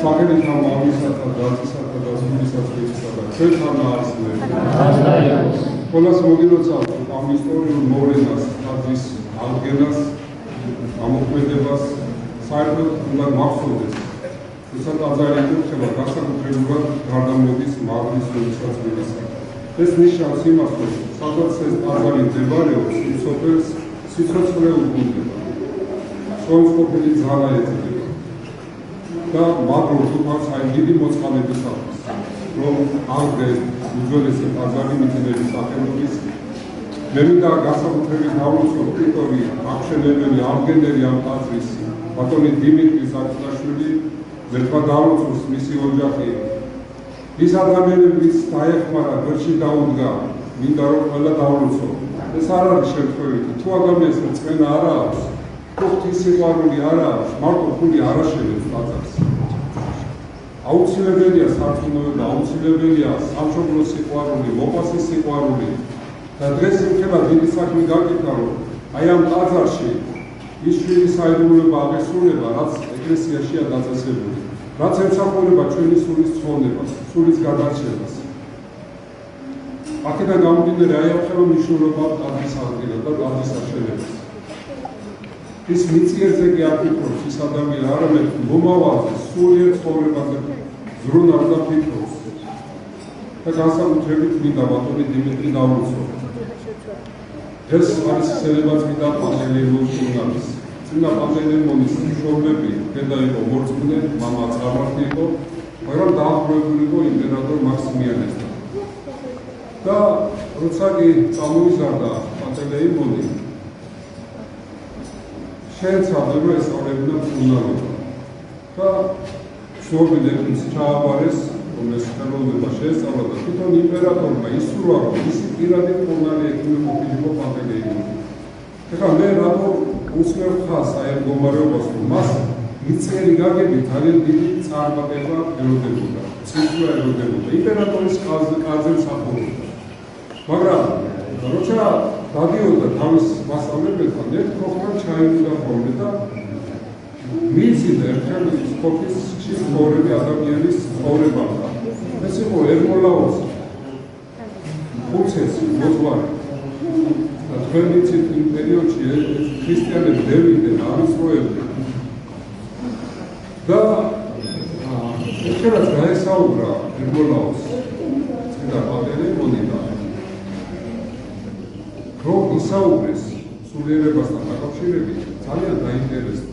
სახელით ამ ამისათა დაწესათა და სულისაცრისისა და ჩვენთან ააცნები. ყველას მოგილოცავთ ამ ისტორიულ მოვლენას, ტაძრის აღდგენას, ამოქმედებას, საერთოდ უნდა მახსოვდეს, როცა ტაძარი იკურთხება, განსაკუთრებულად გარდამოდის მადლის სულისაცრისისა. ეს ნიშნავს იმას, რომ სადაც ეს ტაძარი მდებარეობს, იმ სოფელს სიცოცხლე უგუნდება, სრულყოფილი ძალა ეწევა და მაგრამ თუმცა აი დიდი მოწყალედისათვის, რომ აღდგეს უძველესი ტაძარი მიწების სახელობის მე მინდა განსაკუთრებით დავუწყო ტიტორი აღშენებელი აღგენელი ამ ტაძრის ბატონი დიმიტრი ზაკისაშვილი მერქვა დავუწყოს მისი ოჯახი ის ადამიანები ვის დაეხმარა გერში დაუდგა მინდა რომ ყველა დავუწყო ეს არ არის შემთხვევითი თუ ადამიანს რწმენა არ აქვს თუ ღვთის სიყვარული არ აქვს მარტო ფული არ აშენებს ტაძარს აუცილებელია სარწმუნოება აუცილებელია სამშობლოს სიყვარული მოყვასის სიყვარული და დღეს იქნება დიდი საქმე გაკითხა რომ აი ამ ტაძარში ის შვილი საიდუმლოება აღესრულება რაც ეკლესიაშია დაწესებული რაც ემსახურება ჩვენი სულის ცხოვრებას სულის გადარჩენას აქედან გამომდინარე აი ამ მნიშვნელობა ტაძრის აღდგენა და ტაძრის აშენებას ის მიწიერზე კი აფიქროს ის ადამიანი არამედ მომავალზე სულიერ ცხოვრებაზე ზრუნავს და ფიქრობს და განსაკუთრებით მინდა ბატონი დიმიტრი დავუწყო ეს არის ცელებაწმინდა პანტელეიმონის უნარის წინა პანტელეიმონის მშობლები დედა იყო მორწმუნე მამა წარმართი იყო მაგრამ დაახლოებული იყო იმპერატორ მაქსიმიანესთან და როცა კი წამოიზარდა პანტელეიმონი შეეცადა რომ ესწავლებინა უნარობა და ცნობილებს ჩააბარეს ეს ხელოვნება შეესწავლა და თვითონ იმპერატორმა ისურვა რომ მისი პირადი უნარი ეკმებოდიყო პანტელეიმონი. ეხლა მე რატომ უსმევ ხაზს აი ამ მდგომარეობას რომ მას მიწერი გაგებით ძალიან დიდი წარმატება ელოდებოდა, ციფრა ელოდებოდა, იმპერატორის კარზე მსახურობდა. მაგრამ როცა დადიოდა თავის მასწავლებელთან ერთ ქოხთან ჩაივიდა ხოლმე და მიციდა ერთხელ სკოფის ცხოვრები ადამიანის ცხოვრებასა. ეს იყო ერმოლაოსი, უცესი, მოძღვარი. და თქვენ ვიცით იმ პერიოდში ქრისტიანები დევიდნენ, არისროებდნენ. და ერთხელაც გაესაუბრა ერმოლაოსი, წმინდა პანტელეიმონი და რომ ისაუბრეს სულიერებასთან დაკავშირებით ძალიან დაინტერესდა.